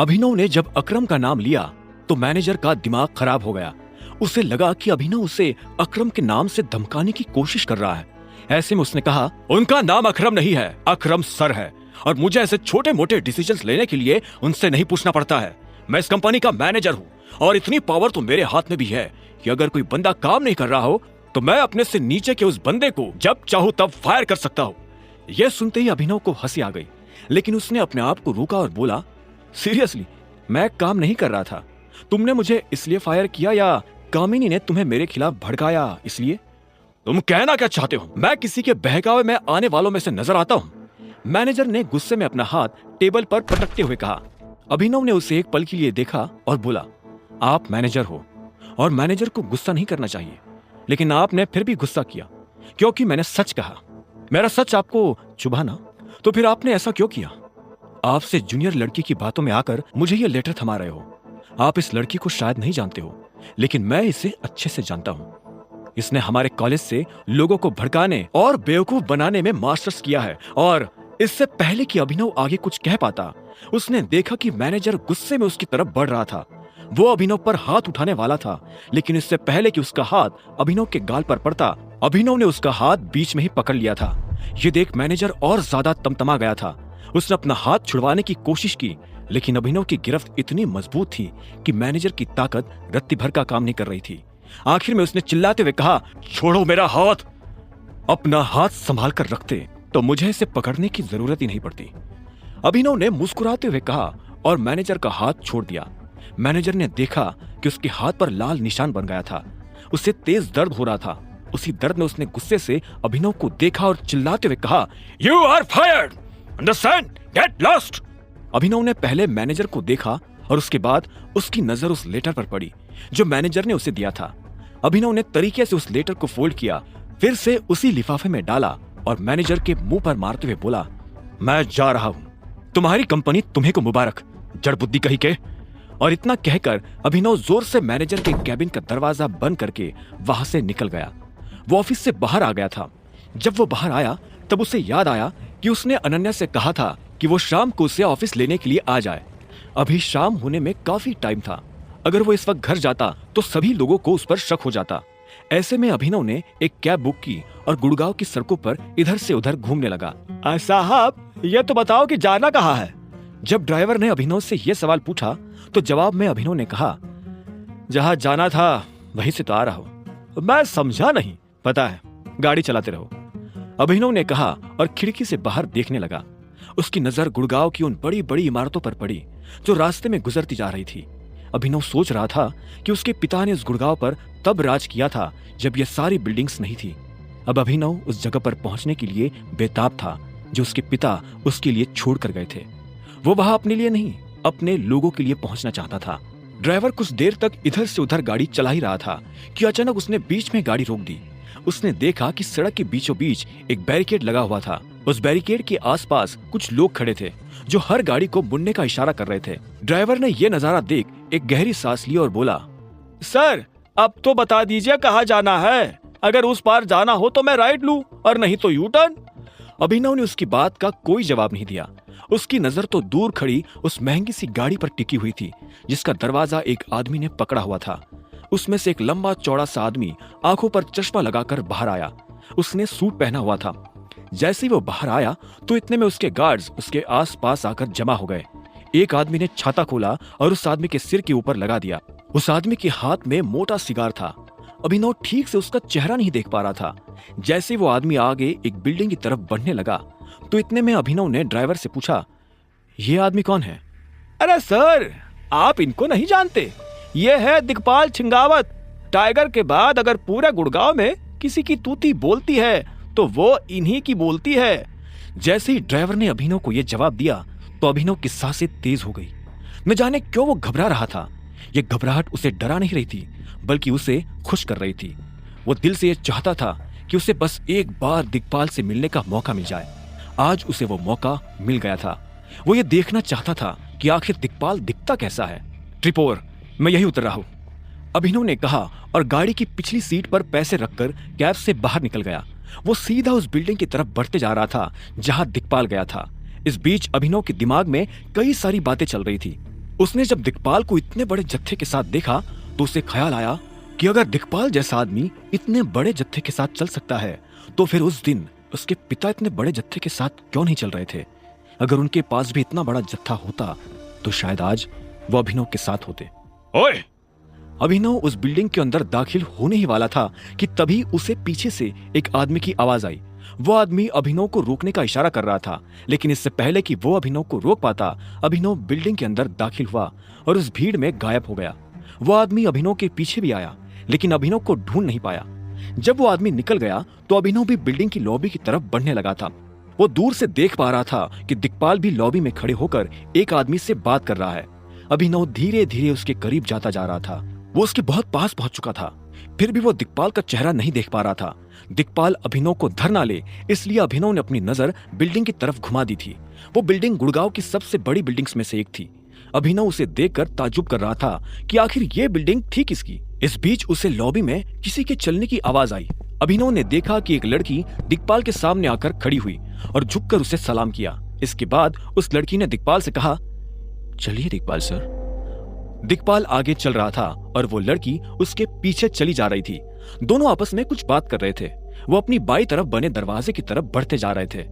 अभिनव ने जब अकरम का नाम लिया तो मैनेजर का दिमाग खराब हो गया। उसे लगा कि अभिनव उसे अकरम के नाम से धमकाने की कोशिश कर रहा है। ऐसे में उसने कहा, उनका नाम अकरम नहीं है, अकरम सर है, और मुझे ऐसे छोटे मोटे डिसीजंस लेने के लिए उनसे नहीं पूछना पड़ता है। मैं इस कंपनी का मैनेजर हूँ और इतनी पावर तो मेरे हाथ में भी है कि अगर कोई बंदा काम नहीं कर रहा हो तो मैं अपने से नीचे के उस बंदे को जब चाहूँ तब फायर कर सकता हूँ। यह सुनते ही अभिनव को हंसी आ गई, लेकिन उसने अपने आप को रोका और बोला, सीरियसली मैं काम नहीं कर रहा था। तुमने मुझे इसलिए फायर किया या कामिनी ने तुम्हें मेरे खिलाफ भड़काया इसलिए? तुम कहना क्या चाहते हो? मैं किसी के बहकावे में आने वालों में से नजर आता हूँ? मैनेजर ने गुस्से में अपना हाथ टेबल पर पटकते हुए कहा। अभिनव ने उसे एक पल के लिए देखा और बोला, आप मैनेजर हो और मैनेजर को गुस्सा नहीं करना चाहिए, लेकिन आपने फिर भी गुस्सा किया क्योंकि मैंने सच कहा। मेरा सच आपको चुभा ना, तो फिर आपने ऐसा क्यों किया? आपसे जूनियर लड़की की बातों में आकर मुझे ये लेटर थमा रहे हो। आप इस लड़की को शायद नहीं जानते हो, लेकिन मैं इसे अच्छे से जानता हूँ। इसने हमारे कॉलेज से लोगों को भड़काने और बेवकूफ बनाने में मास्टर्स किया है, और इससे पहले कि अभिनव आगे कुछ कह पाता, उसने देखा कि मैनेजर गुस्से में उसकी तरफ बढ़ रहा था। वो अभिनव पर हाथ उठाने वाला था, लेकिन इससे पहले कि उसका हाथ अभिनव के गाल पर पड़ता, अभिनव ने उसका हाथ बीच में ही पकड़ लिया था। ये देख मैनेजर और ज्यादा तमतमा गया था। उसने अपना हाथ छुड़वाने की कोशिश की, लेकिन अभिनव की गिरफ्त इतनी मजबूत थी कि मैनेजर की ताकत रत्ती भर का काम नहीं कर रही थी। आखिर में उसने चिल्लाते हुए कहा, छोड़ो मेरा हाथ। अपना हाथ संभाल कर रखते तो मुझे इसे पकड़ने की जरूरत ही नहीं पड़ती। अभिनव ने मुस्कुराते हुए कहा और मैनेजर का हाथ छोड़ दिया। मैनेजर ने देखा कि उसके हाथ पर लाल निशान बन गया था। उसे तेज दर्द हो रहा था। उसी दर्द में उसने गुस्से से अभिनव को देखा और चिल्लाते हुए कहा, you are fired, understand, get lost. Abhinav ने पहले मैनेजर को देखा और उसके बाद उसकी नजर उस लेटर पर पड़ी जो मैनेजर ने उसे दिया था। अभिनव ने तरीके से उस लेटर को फोल्ड किया, फिर से उसी लिफाफे में डाला और मैनेजर के मुंह पर मारते हुए बोला, मैं जा रहा हूं, तुम्हारी कंपनी तुम्हें को मुबारक, जड़ बुद्धि कही के। और इतना कहकर अभिनव जोर से मैनेजर के कैबिन का दरवाजा बंद करके वहां से निकल गया। वो ऑफिस से बाहर आ गया था। जब वो बाहर आया तब उसे याद आया कि उसने अनन्या से कहा था कि वो शाम को उसे ऑफिस लेने के लिए आ जाए। अभी शाम होने में काफी टाइम था। अगर वो इस वक्त घर जाता तो सभी लोगों को उस पर शक हो जाता। ऐसे में अभिनव ने एक कैब बुक की और गुड़गांव की सड़कों पर इधर से उधर घूमने लगा। साहब, ये तो बताओ कि जाना कहाँ है? जब ड्राइवर ने अभिनव से यह सवाल पूछा तो जवाब में अभिनव ने कहा, जहां जाना था वहीं से तो आ रहा हूं। मैं समझा नहीं। पता है, गाड़ी चलाते रहो, अभिनव ने कहा और खिड़की से बाहर देखने लगा। उसकी नजर गुड़गांव की उन बड़ी बड़ी इमारतों पर पड़ी जो रास्ते में गुजरती जा रही थी। अभिनव सोच रहा था कि उसके पिता ने उस गुड़गांव पर तब राज किया था जब ये सारी बिल्डिंग्स नहीं थी। अब अभिनव उस जगह पर पहुंचने के लिए बेताब था जो उसके पिता उसके लिए छोड़ कर गए थे। वो वहां अपने लिए नहीं, अपने लोगों के लिए पहुंचना चाहता था। ड्राइवर कुछ देर तक इधर से उधर गाड़ी चला ही रहा था कि अचानक उसने बीच में गाड़ी रोक दी। उसने देखा कि सड़क के बीचों बीच एक बैरिकेड लगा हुआ था। उस बैरिकेड के आसपास कुछ लोग खड़े थे जो हर गाड़ी को मुड़ने का इशारा कर रहे थे। ड्राइवर ने यह नजारा देख एक गहरी सांस ली और बोला, सर, अब तो बता दीजिए कहाँ जाना है। अगर उस पार जाना हो तो मैं राइट लूं और नहीं तो यू टर्न। अभिनव ने उसकी बात का कोई जवाब नहीं दिया। उसकी नजर तो दूर खड़ी उस महंगी सी गाड़ी पर टिकी हुई थी जिसका दरवाजा एक आदमी ने पकड़ा हुआ था। उसमें से एक लंबा चौड़ा सा आदमी आंखों पर चश्मा लगाकर बाहर आया। उसने सूट पहना हुआ था। जैसे ही वो बाहर आया तो इतने में उसके गार्ड्स उसके आसपास आकर जमा हो गए। एक आदमी ने छाता खोला और उस आदमी के सिर के ऊपर लगा दिया। उस आदमी के हाथ में मोटा सिगार था। अभिनव ठीक से उसका चेहरा नहीं देख पा रहा था। जैसे वो आदमी आगे एक बिल्डिंग की तरफ बढ़ने लगा तो इतने में अभिनव ने ड्राइवर से पूछा, ये आदमी कौन है? अरे सर, आप इनको नहीं जानते? ये है दिग्पाल छिंगावत। टाइगर के बाद अगर पूरे गुड़गांव में किसी की तूती बोलती है तो वो इन्हीं की बोलती है। जैसे ही ड्राइवर ने अभिनव को यह जवाब दिया तो अभिनव की सांसें तेज हो गई। न जाने क्यों वो घबरा रहा था। ये घबराहट उसे डरा नहीं रही थी बल्कि उसे खुश कर रही थी। वो दिल से ये चाहता था कि उसे बस एक बार दिग्पाल से मिलने का मौका मिल जाए। आज उसे वो मौका मिल गया था। वो ये देखना चाहता था कि आखिर दिग्पाल दिखता कैसा है। ट्रिपोर, मैं यही उतर रहा हूं, अभिनव ने कहा और गाड़ी की पिछली सीट पर पैसे रखकर कैब से बाहर निकल गया। वो सीधा उस बिल्डिंग की तरफ बढ़ते जा रहा था जहां दिग्पाल गया था। इस बीच अभिनव के दिमाग में कई सारी बातें चल रही थी। उसने जब दिक्पाल को इतने बड़े जत्थे के साथ देखा तो उसे ख्याल आया कि अगर दिक्पाल जैसा आदमी इतने बड़े जत्थे के साथ चल सकता है तो फिर उस दिन उसके पिता इतने बड़े जत्थे के साथ क्यों नहीं चल रहे थे। अगर उनके पास भी इतना बड़ा जत्था होता तो शायद आज वो अभिनव के साथ होते। ओए! अभिनव उस बिल्डिंग के अंदर दाखिल होने ही वाला था कि तभी उसे पीछे से एक आदमी की आवाज आई। वो आदमी अभिनव को रोकने का इशारा कर रहा था, लेकिन इससे पहले कि वो अभिनव को रोक पाता, अभिनव बिल्डिंग के अंदर दाखिल हुआ और उस भीड़ में गायब हो गया। वो आदमी अभिनव के पीछे भी आया, लेकिन अभिनव को ढूंढ नहीं पाया। जब वो आदमी निकल गया तो अभिनव भी बिल्डिंग की लॉबी की तरफ बढ़ने लगा था। वो दूर से देख पा रहा था कि दिक्पाल भी लॉबी में खड़े होकर एक आदमी से बात कर रहा है। अभिनव धीरे धीरे उसके करीब जाता जा रहा था। वो उसके बहुत पास पहुंच चुका था, फिर भी वो दिक्पाल का चेहरा नहीं देख पा रहा था। दिक्पाल अभिनव को धर ना ले, इसलिए अभिनव ने अपनी नजर बिल्डिंग की तरफ घुमा दी थी। वो बिल्डिंग गुड़गांव की सबसे बड़ी बिल्डिंग्स में से एक थी। अभिनव उसे देखकर ताज्जुब कर रहा था कि आखिर ये बिल्डिंग थी किसकी। इस बीच उसे लॉबी में किसी के चलने की आवाज आई। अभिनव ने देखा कि एक लड़की दिक्पाल के सामने आकर खड़ी हुई और झुककर उसे सलाम किया। इसके बाद उस लड़की ने दिक्पाल से कहा, चलिए दिक्पाल सर। दिक्पाल आगे चल रहा था और वो लड़की उसके पीछे चली जा रही थी। दोनों आपस में कुछ बात कर रहे थे। वो अपनी बाईं तरफ बने दरवाजे की तरफ बढ़ते जा रहे थे।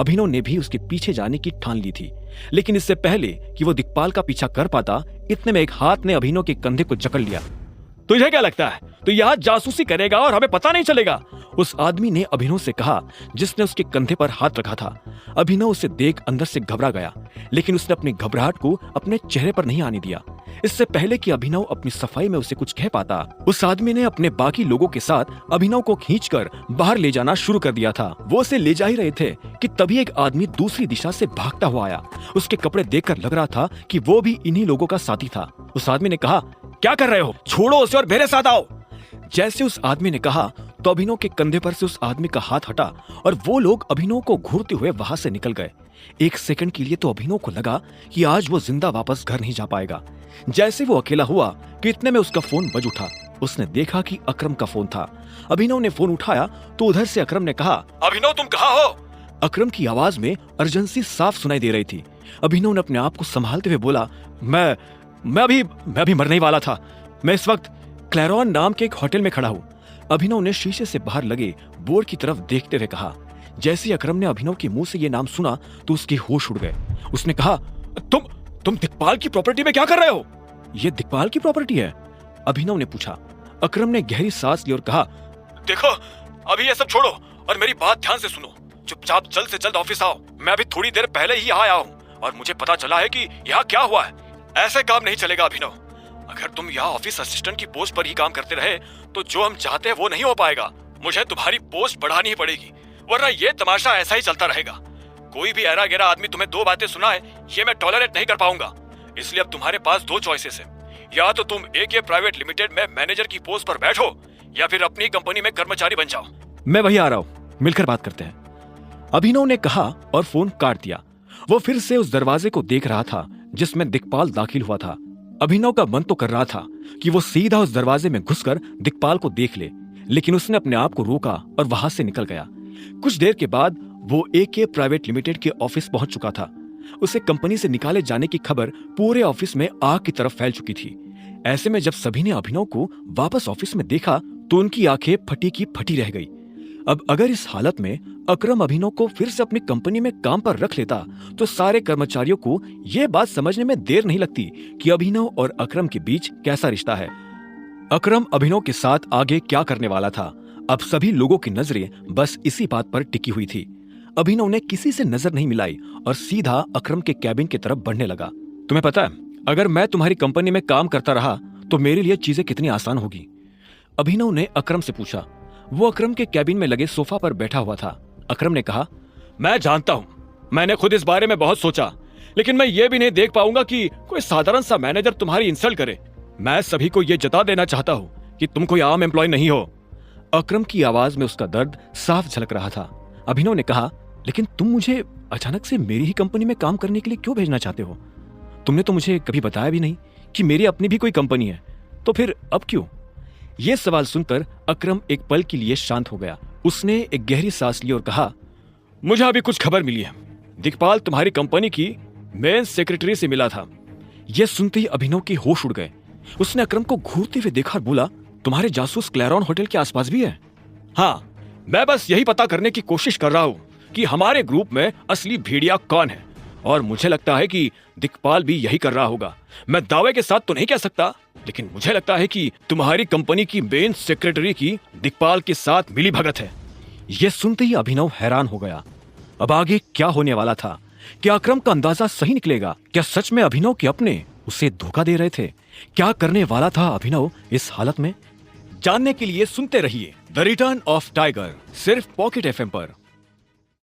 अभिनव ने भी उसके पीछे जाने की ठान ली थी, लेकिन इससे पहले कि वो दिक्पाल का पीछा कर पाता, इतने में एक हाथ ने अभिनव के कंधे को जकड़ लिया। तुझे क्या लगता है तू यहाँ जासूसी करेगा और हमें पता नहीं चलेगा? उस आदमी ने अभिनव से कहा, जिसने उसके कंधे पर हाथ रखा था। अभिनव उसे देख अंदर से घबरा गया, लेकिन उसने अपनी घबराहट को अपने चेहरे पर नहीं आने दिया। इससे पहले कि अभिनव अपनी सफाई में उसे कुछ कह पाता, उस आदमी ने अपने बाकी लोगों के साथ अभिनव को खींचकर बाहर ले जाना शुरू कर दिया था। वो उसे ले जा ही रहे थे कि तभी एक आदमी दूसरी दिशा से भागता हुआ आया। उसके कपड़े देखकर लग रहा था कि वो भी इन्हीं लोगों का साथी था। उस आदमी ने कहा, क्या कर रहे हो? छोड़ो उसे और मेरे साथ आओ। जैसे उस आदमी ने कहा तो अभिनव के कंधे पर से उस आदमी का हाथ हटा और वो लोग अभिनव को घूरते हुए वहां से निकल गए। एक सेकंड के लिए तो अभिनव को लगा कि आज वो जिंदा वापस घर नहीं जा पाएगा। जैसे वो अकेला हुआ कि इतने में उसका फोन बज उठा। उसने देखा कि अकरम का फोन था। अभिनव ने फोन उठाया तो उधर से अकरम ने कहा, अभिनव तुम कहाँ हो? अकरम की आवाज में अर्जेंसी साफ सुनाई दे रही थी। अभिनव ने अपने आप को संभालते हुए बोला, मैं अभी मरने ही वाला था। मैं इस वक्त क्लैरॉन नाम के एक होटल में खड़ा हूँ। अभिनव ने शीशे से बाहर लगे बोर्ड की तरफ देखते हुए कहा। जैसे ही अकरम ने अभिनव के मुंह से ये नाम सुना तो उसके होश उड़ गए। उसने कहा, तुम दिक्पाल की प्रॉपर्टी में क्या कर रहे हो? ये दिक्पाल की प्रॉपर्टी है? अभिनव ने पूछा। अकरम ने गहरी सांस ली और कहा, देखो अभी ये सब छोड़ो और मेरी बात ध्यान से सुनो। चुपचाप जल्द से जल्द ऑफिस आओ। मैं अभी थोड़ी देर पहले ही यहाँ आया हूँ और मुझे पता चला है कि यहाँ क्या हुआ है। ऐसे काम नहीं चलेगा अभिनव। अगर तुम यहाँ ऑफिस असिस्टेंट की पोस्ट पर ही काम करते रहे तो जो हम चाहते हैं वो नहीं हो पाएगा। मुझे तुम्हारी पोस्ट बढ़ानी ही पड़ेगी, वरना ये तमाशा ऐसा ही चलता रहेगा। कोई भी ऐरा गैरा आदमी तुम्हें दो बातें सुनाए, ये मैं टॉलरेट नहीं कर पाऊंगा। इसलिए अब तुम्हारे पास दो चॉइसेस है। या तो तुम AK प्राइवेट लिमिटेड में मैनेजर की पोस्ट पर बैठो या फिर अपनी कंपनी में कर्मचारी बन जाओ। मैं वही आ रहा हूँ, मिलकर बात करते हैं, अभिनव ने कहा और फोन काट दिया। वो फिर से उस दरवाजे को देख रहा था जिसमें दिक्पाल दाखिल हुआ था। अभिनव का मन तो कर रहा था कि वो सीधा उस दरवाजे में घुसकर दिक्पाल को देख ले, लेकिन उसने अपने आप को रोका और वहां से निकल गया। कुछ देर के बाद वो AK प्राइवेट लिमिटेड के ऑफिस पहुंच चुका था। उसे कंपनी से निकाले जाने की खबर पूरे ऑफिस में आग की तरफ फैल चुकी थी। ऐसे में जब सभी ने अभिनव को वापस ऑफिस में देखा तो उनकी आंखें फटी की फटी रह गई। अब अगर इस हालत में अकरम अभिनव को फिर से अपनी कंपनी में काम पर रख लेता तो सारे कर्मचारियों को यह बात समझने में देर नहीं लगती कि अभिनव और अकरम के बीच कैसा रिश्ता है। अकरम अभिनव के साथ आगे क्या करने वाला था, अब सभी लोगों की नजरें बस इसी बात पर टिकी हुई थी। अभिनव ने किसी से नजर नहीं मिलाई और सीधा अकरम के कैबिन की तरफ बढ़ने लगा। तुम्हें पता है, अगर मैं तुम्हारी कंपनी में काम करता रहा तो मेरे लिए चीजें कितनी आसान होगी? अभिनव ने अकरम से पूछा। वो अकरम के कैबिन में लगे सोफा पर बैठा हुआ था। अकरम ने कहा, मैं जानता हूं, मैंने खुद इस बारे में बहुत सोचा, लेकिन मैं ये भी नहीं देख पाऊंगा कि कोई साधारण सा मैनेजर तुम्हारी इंसल्ट करे। मैं सभी को ये जता देना चाहता हूं कि तुम कोई आम एम्प्लॉय नहीं हो। अकरम की आवाज में उसका दर्द साफ झलक रहा था। अभिनव ने कहा, लेकिन तुम मुझे अचानक से मेरी ही कंपनी में काम करने के लिए क्यों भेजना चाहते हो? तुमने तो मुझे कभी बताया भी नहीं कि मेरी अपनी भी कोई कंपनी है, तो फिर अब क्यों? ये सवाल सुनकर अकरम एक पल के लिए शांत हो गया। उसने एक गहरी सांस ली और कहा, मुझे अभी कुछ खबर मिली है। दिक्पाल तुम्हारी कंपनी की मेन सेक्रेटरी से मिला था। यह सुनते ही अभिनव के होश उड़ गए। उसने अकरम को घूरते हुए देखा और बोला, तुम्हारे जासूस क्लैरॉन होटल के आसपास भी है? हाँ, मैं बस यही पता करने की कोशिश कर रहा हूँ कि हमारे ग्रुप में असली भेड़िया कौन है, और मुझे लगता है कि दिक्पाल भी यही कर रहा होगा। मैं दावे के साथ तो नहीं कह सकता, लेकिन मुझे लगता है कि तुम्हारी कंपनी की मेन सेक्रेटरी की दिक्पाल के साथ मिली भगत है। यह सुनते ही अभिनव हैरान हो गया। अब आगे क्या होने वाला था? क्या अकरम का अंदाजा सही निकलेगा? क्या सच में अभिनव के अपने उसे धोखा दे रहे थे? क्या करने वाला था अभिनव इस हालत में? जानने के लिए सुनते रहिए द रिटर्न ऑफ टाइगर, सिर्फ पॉकेट एफएम पर।